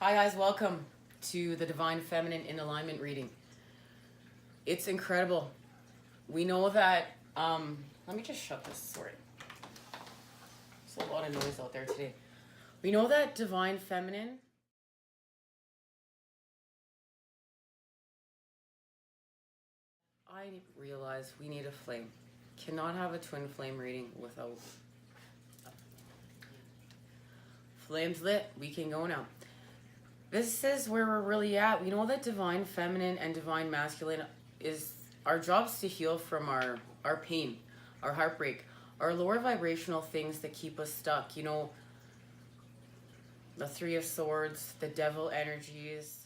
Hi guys, welcome to the Divine Feminine in Alignment reading. It's incredible. We know that, let me just shut this, sorry. There's a lot of noise out there today. We know that Divine Feminine I realize we need a flame. Cannot have a twin flame reading without flames lit. We can go now. This is where we're really at. We know that Divine Feminine and Divine Masculine is our jobs to heal from our pain, our heartbreak, our lower vibrational things that keep us stuck. You know, the Three of Swords, the Devil energies,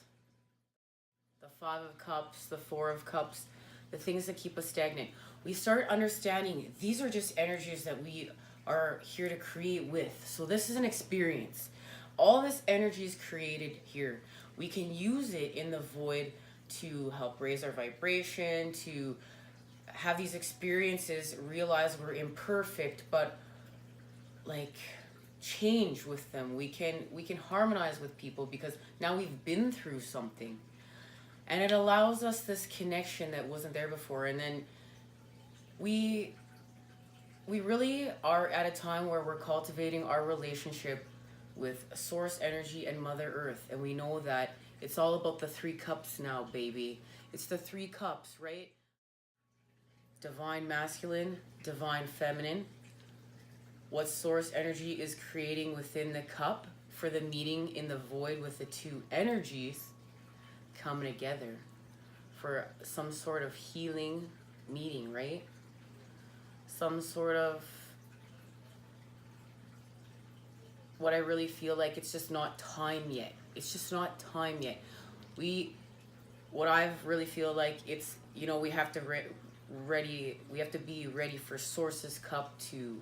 the Five of Cups, the Four of Cups, the things that keep us stagnant. We start understanding these are just energies that we are here to create with. So this is an experience. All this energy is created here. We can use it in the void to help raise our vibration, to have these experiences, realize we're imperfect, but like change with them. We can harmonize with people because now we've been through something. And it allows us this connection that wasn't there before. And then we really are at a time where we're cultivating our relationship with Source Energy and Mother Earth. And we know that it's all about the three cups now, baby. It's the three cups, right? Divine Masculine, Divine Feminine. What Source Energy is creating within the cup for the meeting in the void with the two energies coming together for some sort of healing meeting, right? Some sort of, what I really feel like it's just not time yet. It's just not time yet. What I really feel like it's, you know, we have to we have to be ready for Source's cup to,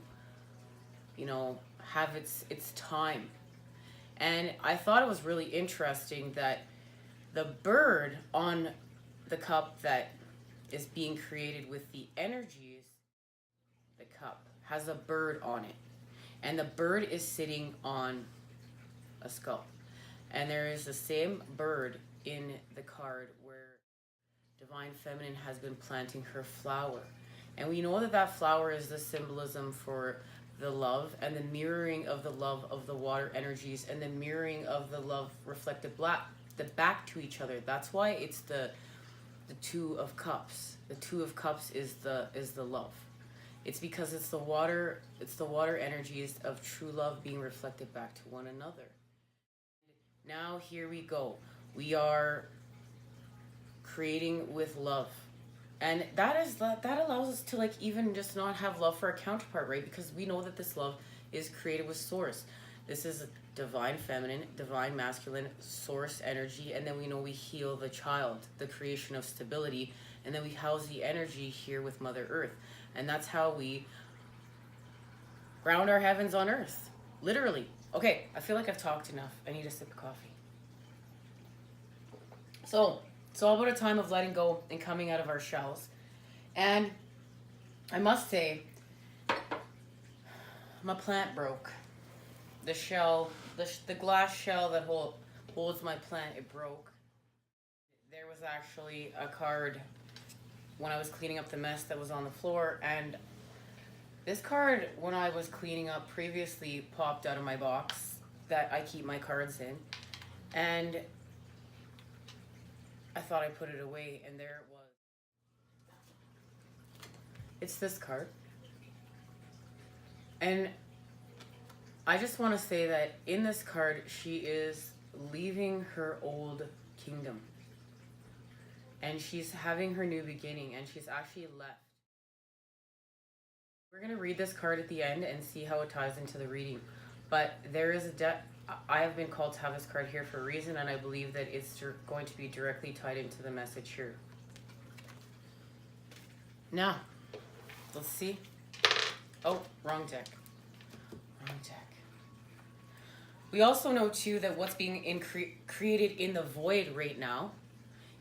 you know, have its time. And I thought it was really interesting that the bird on the cup that is being created with the energies, the cup has a bird on it. And the bird is sitting on a skull. And there is the same bird in the card where Divine Feminine has been planting her flower. And we know that that flower is the symbolism for the love and the mirroring of the love of the water energies and the mirroring of the love reflected back to each other. That's why it's the Two of Cups. The Two of Cups is the love. It's because it's the water energies of true love being reflected back to one another. Now here we go. We are creating with love. And that allows us to like even just not have love for our counterpart, right? Because we know that this love is created with Source. This is Divine Feminine, Divine Masculine, Source energy, and then we know we heal the child, the creation of stability, and then we house the energy here with Mother Earth. And that's how we ground our heavens on earth, literally. Okay, I feel like I've talked enough. I need a sip of coffee. So, it's all about a time of letting go and coming out of our shells. And I must say, my plant broke. The shell, the glass shell that holds my plant, it broke. There was actually a card when I was cleaning up the mess that was on the floor, and this card, when I was cleaning up previously, popped out of my box that I keep my cards in, and I thought I put it away, and there it was. It's this card. And I just want to say that in this card, she is leaving her old kingdom. And she's having her new beginning, and she's actually left. We're going to read this card at the end and see how it ties into the reading. But there is I have been called to have this card here for a reason, and I believe that it's going to be directly tied into the message here. Now, let's see. Oh, wrong deck. Wrong deck. We also know, too, that what's being created in the void right now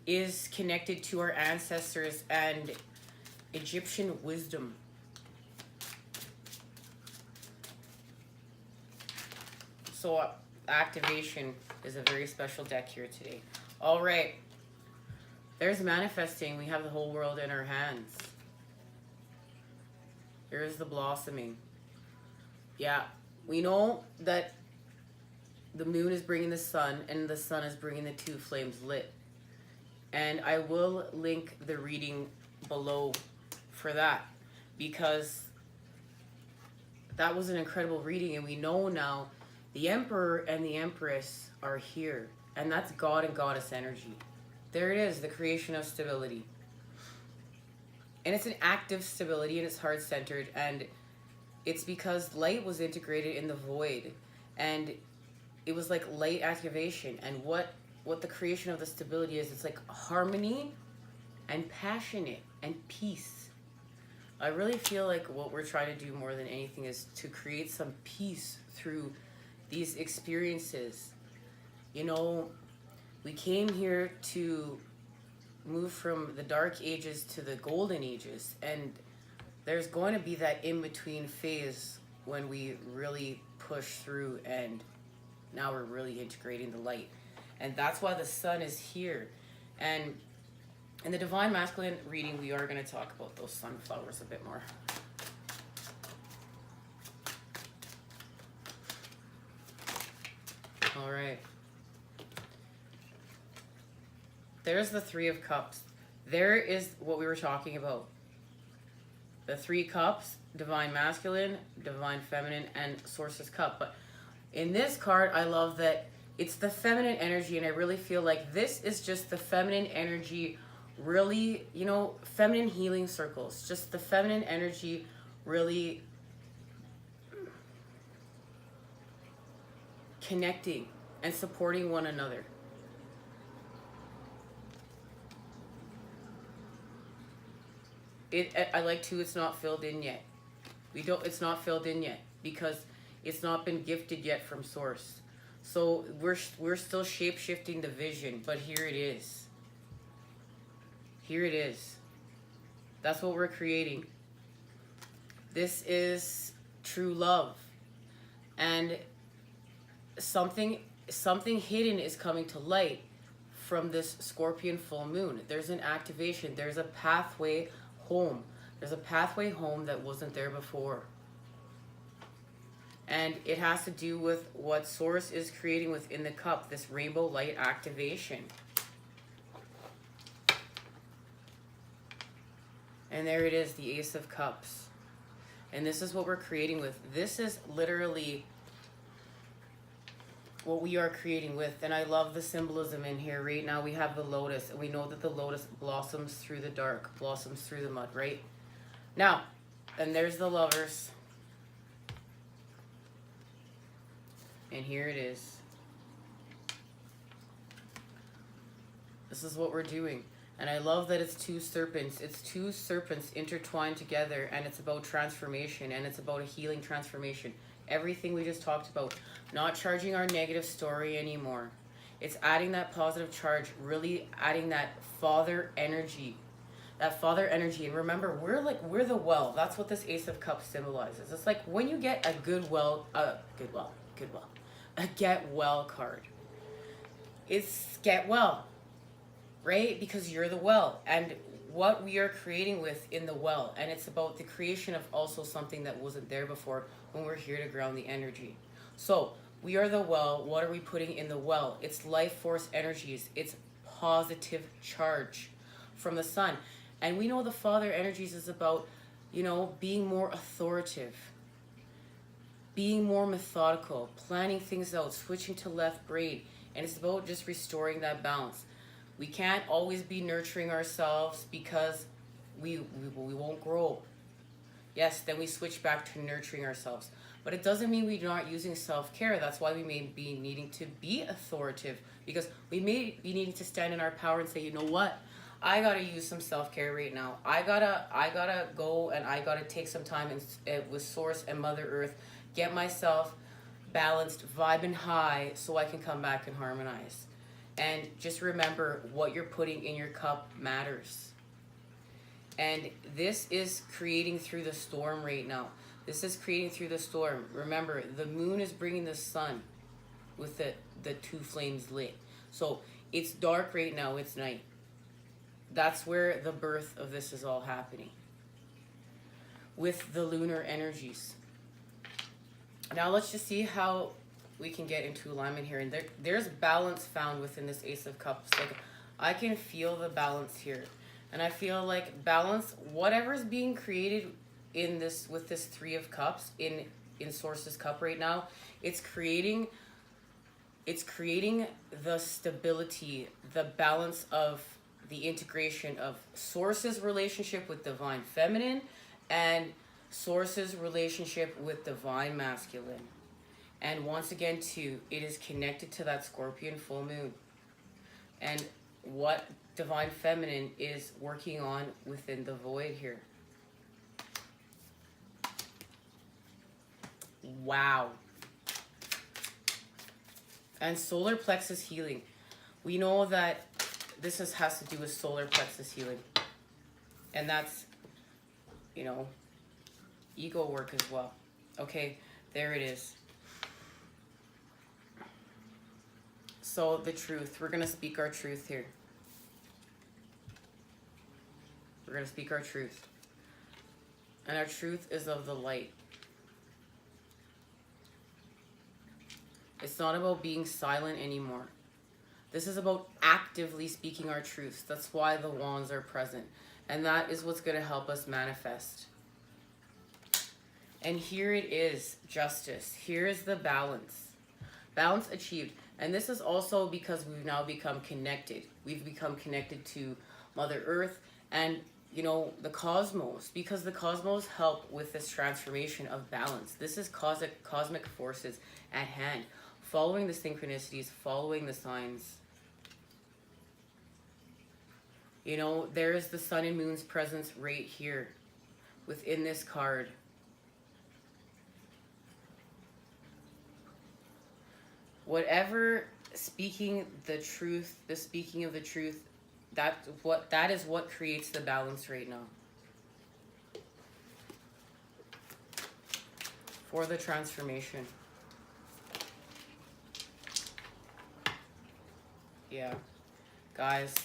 is connected to our ancestors and Egyptian wisdom. So activation is a very special deck here today. All right. There's manifesting. We have the whole world in our hands. Here's the blossoming. Yeah, we know that the moon is bringing the sun and the sun is bringing the two flames lit. And I will link the reading below for that, because that was an incredible reading, and we know now the Emperor and the Empress are here, and that's God and Goddess energy. There it is, the creation of stability. And it's an active stability, and it's heart-centered, and it's because light was integrated in the void, and it was like light activation. And what the creation of the stability is, it's like harmony and passionate and peace. I really feel like what we're trying to do more than anything is to create some peace through these experiences. You know, we came here to move from the dark ages to the golden ages, and there's going to be that in-between phase when we really push through, and now we're really integrating the light. And that's why the sun is here. And in the Divine Masculine reading, we are going to talk about those sunflowers a bit more. All right. There's the Three of Cups. There is what we were talking about. The Three Cups, Divine Masculine, Divine Feminine, and Source's Cup. But in this card, I love that it's the feminine energy, and I really feel like this is just the feminine energy, really, you know, feminine healing circles. Just the feminine energy really connecting and supporting one another. I like too, it's not filled in yet. It's not filled in yet because it's not been gifted yet from Source. So we're still shape-shifting the vision, but here it is. Here it is. That's what we're creating. This is true love. And something hidden is coming to light from this Scorpion full moon. There's an activation. There's a pathway home. There's a pathway home that wasn't there before. And it has to do with what Source is creating within the cup, this rainbow light activation. And there it is, the Ace of Cups. And this is what we're creating with. This is literally what we are creating with. And I love the symbolism in here. Right now we have the lotus, and we know that the lotus blossoms through the dark, blossoms through the mud, right? Now, and there's the Lovers. And here it is. This is what we're doing. And I love that it's two serpents. It's two serpents intertwined together, and it's about transformation, and it's about a healing transformation. Everything we just talked about. Not charging our negative story anymore. It's adding that positive charge, really adding that father energy. That father energy. And remember, we're the well. That's what this Ace of Cups symbolizes. It's like when you get a a get well card. It's get well, right? Because you're the well, and what we are creating with in the well, and it's about the creation of also something that wasn't there before when we're here to ground the energy. So we are the well. What are we putting in the well? It's life force energies. It's positive charge from the sun. And we know the father energies is about, you know, being more authoritative, being more methodical, planning things out, switching to left brain. And it's about just restoring that balance. We can't always be nurturing ourselves because we won't grow. Yes, then we switch back to nurturing ourselves. But it doesn't mean we're not using self-care. That's why we may be needing to be authoritative, because we may be needing to stand in our power and say, you know what? I gotta use some self-care right now. I gotta go, and I gotta take some time with Source and Mother Earth, get myself balanced, vibing high, so I can come back and harmonize. And just remember, what you're putting in your cup matters. And this is creating through the storm right now. This is creating through the storm. Remember, the moon is bringing the sun. with the two flames lit. So it's dark right now, it's night. That's where the birth of this is all happening. With the lunar energies. Now let's just see how we can get into alignment here. And there's balance found within this Ace of Cups. Like, I can feel the balance here. And I feel like balance, whatever's being created in this, with this Three of Cups in Source's cup right now, it's creating the stability, the balance of the integration of Source's relationship with Divine Feminine and Source's relationship with Divine Masculine. And once again, too, it is connected to that Scorpion full moon. And what Divine Feminine is working on within the void here. Wow. And solar plexus healing. We know that this has to do with solar plexus healing. And that's, you know, ego work as well. Okay, there it is. So the truth. We're going to speak our truth here. We're going to speak our truth. And our truth is of the light. It's not about being silent anymore. This is about actively speaking our truths. That's why the wands are present. And that is what's going to help us manifest. And here it is, justice. Here is the balance. Balance achieved. And this is also because we've now become connected. We've become connected to Mother Earth and, you know, the cosmos. Because the cosmos help with this transformation of balance. This is cosmic forces at hand. Following the synchronicities, following the signs. You know, there is the sun and moon's presence right here within this card. Whatever speaking the truth, the speaking of the truth, that is what creates the balance right now. For the transformation. Yeah. Guys,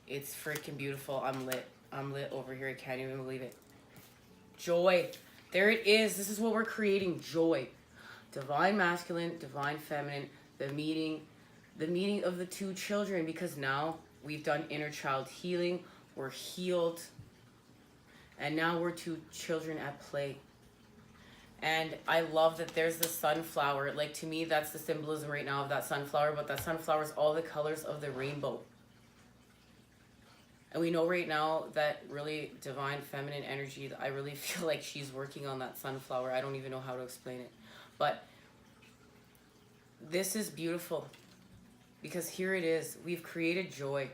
it's freaking beautiful. I'm lit. I'm lit over here. I can't even believe it. Joy. There it is. This is what we're creating. Joy. Divine masculine, divine feminine, the meeting of the two children, because now we've done inner child healing, we're healed, and now we're two children at play. And I love that there's the sunflower. Like, to me, that's the symbolism right now of that sunflower, but that sunflower is all the colors of the rainbow. And we know right now that really divine feminine energy, I really feel like she's working on that sunflower. I don't even know how to explain it. But this is beautiful because here it is. We've created joy.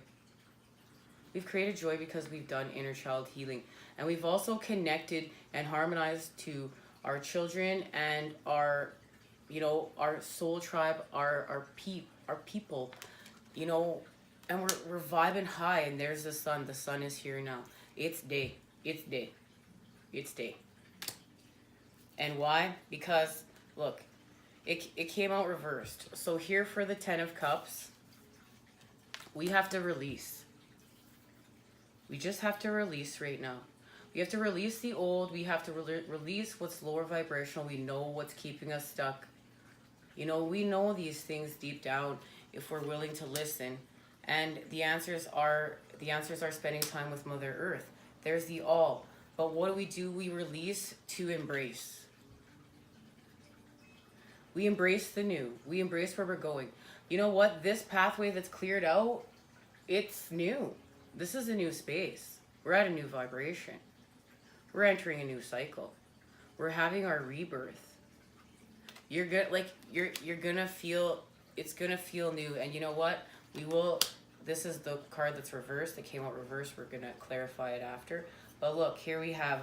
We've created joy because we've done inner child healing. And we've also connected and harmonized to our children and our, you know, our soul tribe, our people, you know, and we're vibing high. And there's the sun. The sun is here now. It's day. It's day. It's day. And why? Because, look, it came out reversed. So here for the 10 of Cups, we have to release. We just have to release right now. We have to release the old. We have to release what's lower vibrational. We know what's keeping us stuck. You know, we know these things deep down if we're willing to listen. And the answers are spending time with Mother Earth. There's the all. But what do? We release to embrace. We embrace the new. We embrace where we're going. You know what? This pathway that's cleared out, it's new. This is a new space. We're at a new vibration. We're entering a new cycle. We're having our rebirth. You're good. Like you're gonna feel. It's gonna feel new. And you know what? We will. This is the card that's reversed. That came out reversed. We're gonna clarify it after. But look, here we have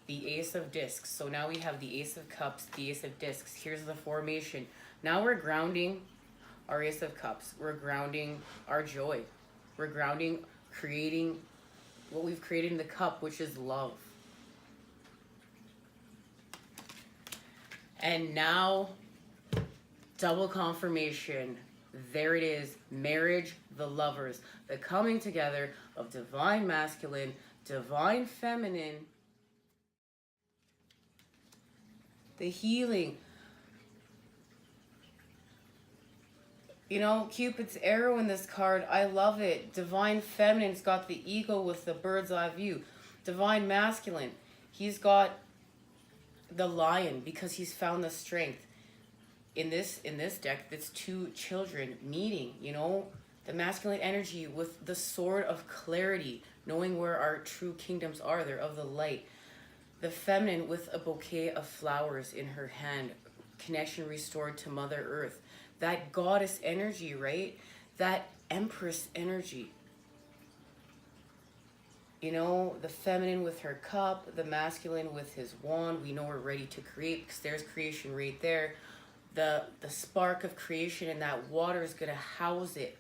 the Ace of Discs. So now we have the Ace of Cups, the Ace of Discs. Here's the formation. Now we're grounding our Ace of Cups. We're grounding our joy. We're grounding, creating what we've created in the cup, which is love. And now Double confirmation. There it is. Marriage, the lovers. The coming together of divine masculine, divine feminine. The healing. You know, Cupid's arrow in this card, I love it. Divine feminine's got the eagle with the bird's eye view. Divine masculine, he's got the lion because he's found the strength. In this deck, that's two children meeting, you know, the masculine energy with the sword of clarity, knowing where our true kingdoms are. They're of the light. The feminine with a bouquet of flowers in her hand, connection restored to Mother Earth. That goddess energy, right? That empress energy. You know, the feminine with her cup, the masculine with his wand. We know we're ready to create because there's creation right there. The spark of creation, and that water is going to house it.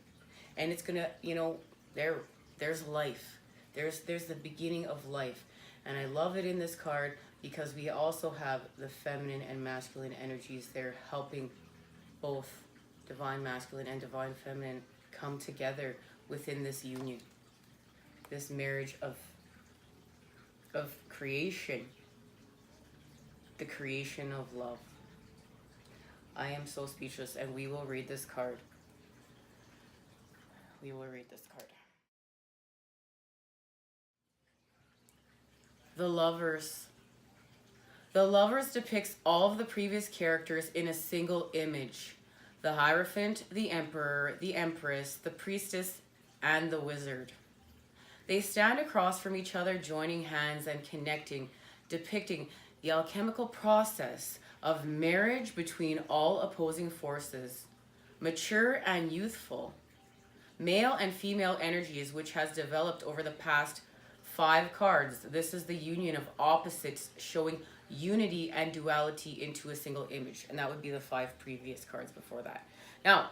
And it's going to, you know, there's life. There's the beginning of life. And I love it in this card because we also have the feminine and masculine energies there helping both divine masculine and divine feminine come together within this union. This marriage of creation. The creation of love. I am so speechless, and we will read this card. We will read this card. The Lovers. The Lovers depicts all of the previous characters in a single image. The Hierophant, the Emperor, the Empress, the Priestess, and the Wizard. They stand across from each other, joining hands and connecting, depicting the alchemical process of marriage between all opposing forces, mature and youthful, male and female energies, which has developed over the past 5 cards. This is the union of opposites showing unity and duality into a single image. And that would be the 5 previous cards before that. Now,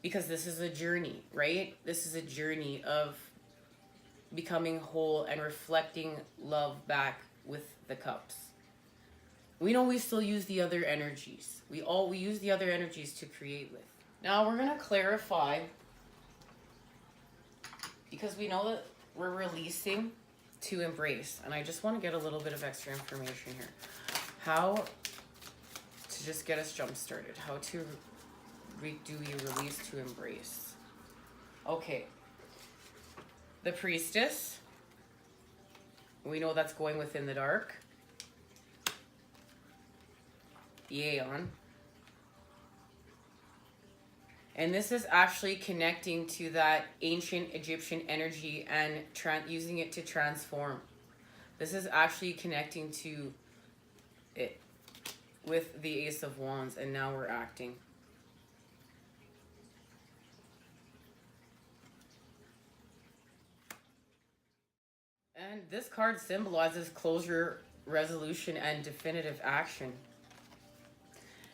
because this is a journey, right? This is a journey of becoming whole and reflecting love back with the cups. We know we still use the other energies. We use the other energies to create with. Now we're going to clarify, because we know that we're releasing to embrace. And I just want to get a little bit of extra information here. How to just get us jump started. How to do we release to embrace? Okay. The Priestess. We know that's going within the dark. Aeon. And this is actually connecting to that ancient Egyptian energy and using it to transform. This is actually connecting to it with the Ace of Wands, and now we're acting. And this card symbolizes closure, resolution, and definitive action.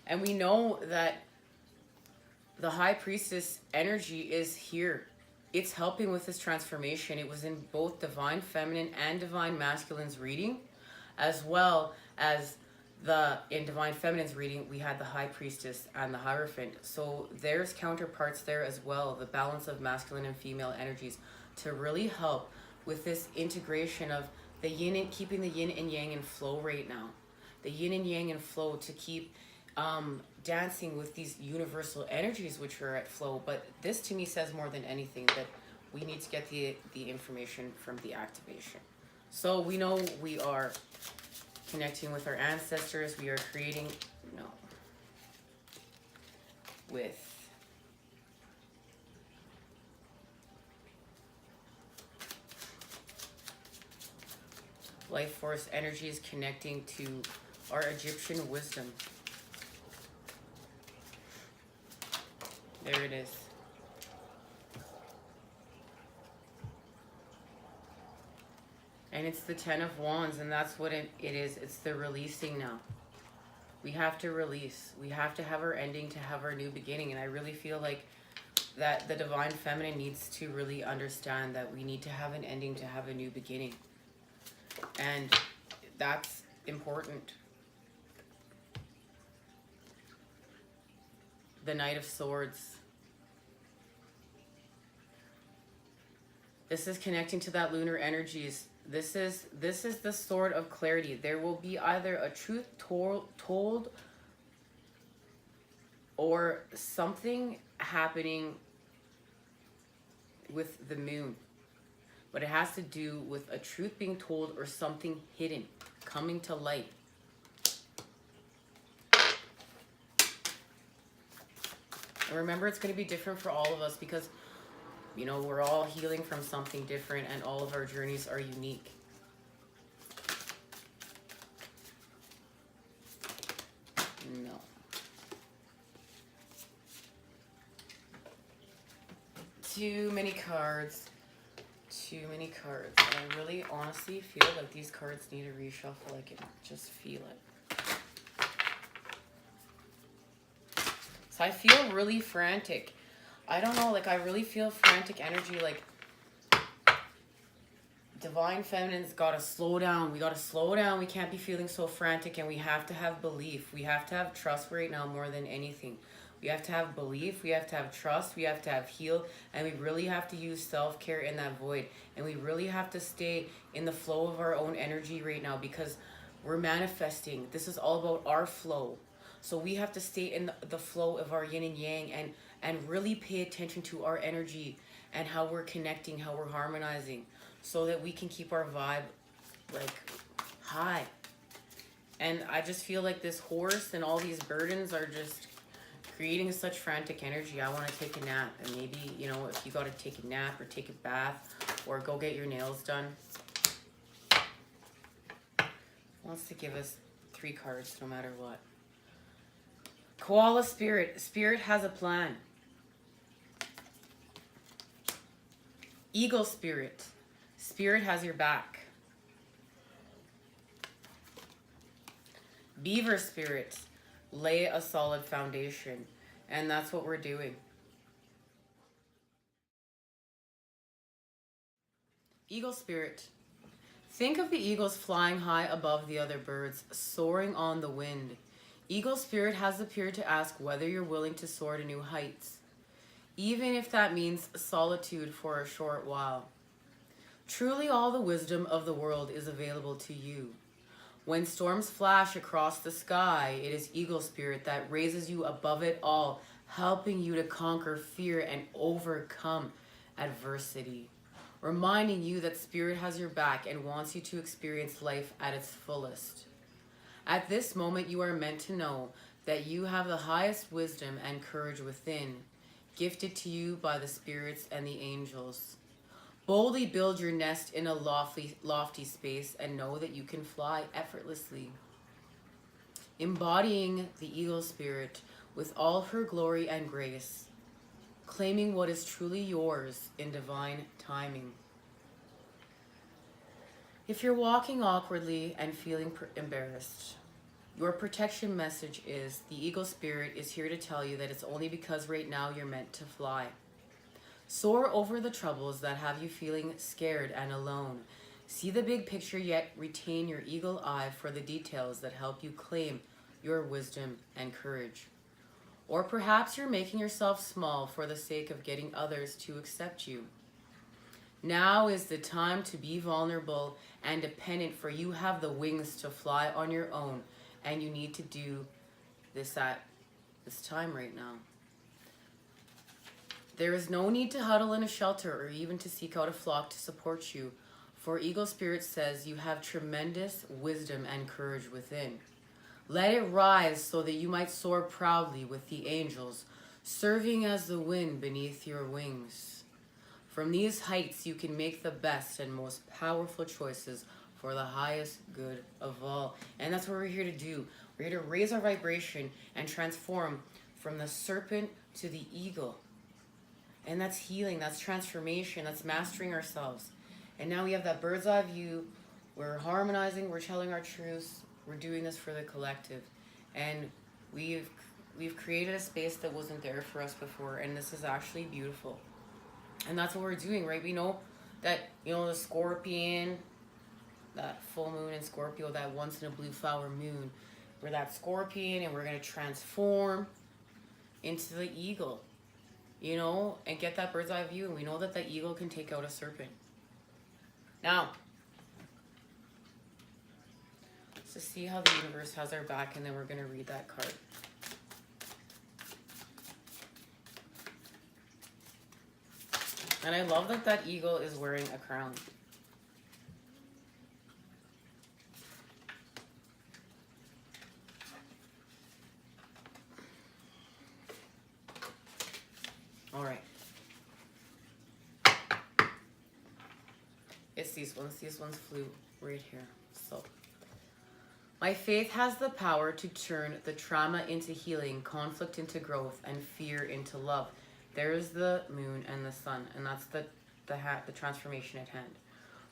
And we know that the High Priestess energy is here. It's helping with this transformation. It was in both Divine Feminine and Divine Masculine's reading, as well as in Divine Feminine's reading, we had the High Priestess and the Hierophant. So there's counterparts there as well, the balance of masculine and female energies to really help with this integration of the yin and keeping the yin and yang in flow right now. The yin and yang in flow to keep dancing with these universal energies which are at flow. But this to me says more than anything that we need to get the information from the activation. So we know we are connecting with our ancestors. We are creating, with life force energies connecting to our Egyptian wisdom. There it is. And it's the 10 of Wands, and that's what it is. It's the releasing now. We have to release. We have to have our ending to have our new beginning. And I really feel like that the Divine Feminine needs to really understand that we need to have an ending to have a new beginning. And that's important. the Knight of Swords. This is connecting to that lunar energies. This is the sword of clarity. There will be either a truth told or something happening with the moon. But it has to do with a truth being told or something hidden coming to light. And remember, it's going to be different for all of us because, you know, we're all healing from something different and all of our journeys are unique. No. Too many cards. Too many cards. And I really honestly feel like these cards need a reshuffle. I can just feel it. So I feel really frantic. I don't know, like I really feel frantic energy, like Divine Feminine's gotta slow down. We gotta slow down. We can't be feeling so frantic, and we have to have belief. We have to have trust right now more than anything. We have to have belief, we have to have trust, we have to have heal, and we really have to use self-care in that void. And we really have to stay in the flow of our own energy right now because we're manifesting. This is all about our flow. So we have to stay in the flow of our yin and yang and really pay attention to our energy and how we're connecting, how we're harmonizing, so that we can keep our vibe like high. And I just feel like this horse and all these burdens are just creating such frantic energy. I want to take a nap, and maybe, you know, if you got to take a nap or take a bath or go get your nails done. Wants to give us 3 cards no matter what. Koala Spirit. Spirit has a plan. Eagle Spirit. Spirit has your back. Beaver Spirit. Lay a solid foundation. And that's what we're doing. Eagle Spirit. Think of the eagles flying high above the other birds, soaring on the wind. Eagle Spirit has appeared to ask whether you're willing to soar to new heights, even if that means solitude for a short while. Truly, all the wisdom of the world is available to you. When storms flash across the sky, it is Eagle Spirit that raises you above it all, helping you to conquer fear and overcome adversity, reminding you that Spirit has your back and wants you to experience life at its fullest. At this moment, you are meant to know that you have the highest wisdom and courage within, gifted to you by the spirits and the angels. Boldly build your nest in a lofty space and know that you can fly effortlessly. Embodying the Eagle Spirit with all her glory and grace, claiming what is truly yours in divine timing. If you're walking awkwardly and feeling embarrassed, your protection message is the Eagle Spirit is here to tell you that it's only because right now you're meant to fly. Soar over the troubles that have you feeling scared and alone. See the big picture, yet retain your eagle eye for the details that help you claim your wisdom and courage. Or perhaps you're making yourself small for the sake of getting others to accept you. Now is the time to be vulnerable and dependent, for you have the wings to fly on your own, and you need to do this at this time right now. There is no need to huddle in a shelter or even to seek out a flock to support you, for Eagle Spirit says you have tremendous wisdom and courage within. Let it rise so that you might soar proudly with the angels, serving as the wind beneath your wings. From these heights, you can make the best and most powerful choices for the highest good of all. And that's what we're here to do. We're here to raise our vibration and transform from the serpent to the eagle. And that's healing, that's transformation, that's mastering ourselves. And now we have that bird's eye view. We're harmonizing, we're telling our truths. We're doing this for the collective. And we've created a space that wasn't there for us before, and this is actually beautiful. And that's what we're doing, right? We know that, you know, the Scorpion, that full moon in Scorpio, that once in a blue flower moon, we're that Scorpion, and we're going to transform into the eagle, you know, and get that bird's eye view. And we know that the eagle can take out a serpent. Now, let's just see how the universe has our back, and then we're going to read that card. And I love that that eagle is wearing a crown. All right. It's these ones. These ones flew right here. So, my faith has the power to turn the trauma into healing, conflict into growth, and fear into love. There's the moon and the sun, and that's the transformation at hand.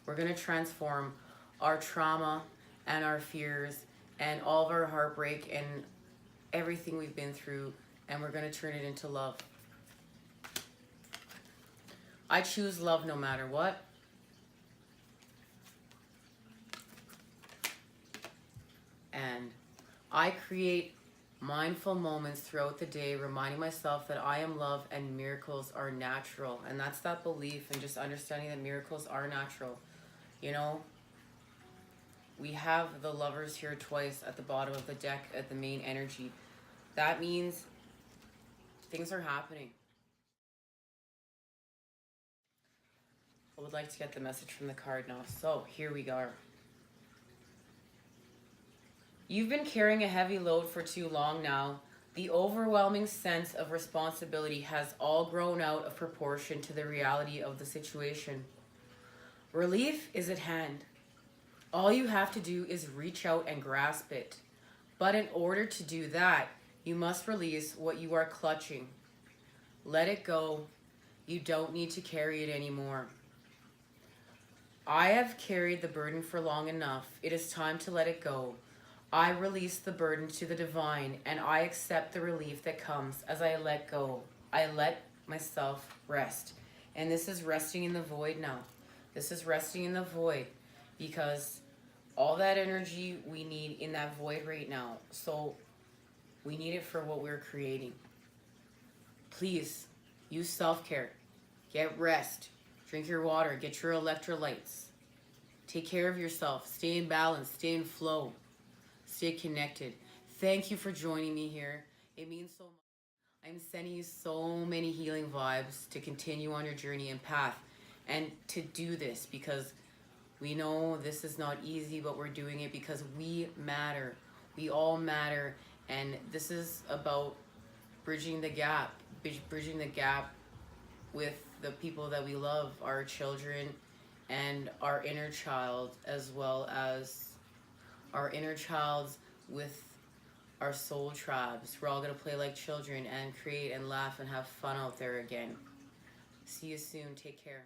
We're going to transform our trauma and our fears and all of our heartbreak and everything we've been through, and we're going to turn it into love. I choose love no matter what. And I create mindful moments throughout the day, reminding myself that I am love and miracles are natural. And that's that belief and just understanding that miracles are natural. You know, we have the lovers here twice at the bottom of the deck at the main energy. That means things are happening. I would like to get the message from the card now. So here we go. You've been carrying a heavy load for too long now. The overwhelming sense of responsibility has all grown out of proportion to the reality of the situation. Relief is at hand. All you have to do is reach out and grasp it. But in order to do that, you must release what you are clutching. Let it go. You don't need to carry it anymore. I have carried the burden for long enough. It is time to let it go. I release the burden to the divine, and I accept the relief that comes as I let go. I let myself rest. And this is resting in the void now. This is resting in the void because all that energy we need in that void right now. So we need it for what we're creating. Please use self-care. Get rest. Drink your water. Get your electrolytes. Take care of yourself. Stay in balance. Stay in flow. Stay connected. Thank you for joining me here. It means so much. I'm sending you so many healing vibes to continue on your journey and path and to do this because we know this is not easy, but we're doing it because we matter. We all matter. And this is about bridging the gap with the people that we love, our children and our inner child, as well as our inner childs with our soul tribes. We're all going to play like children and create and laugh and have fun out there again. See you soon. Take care.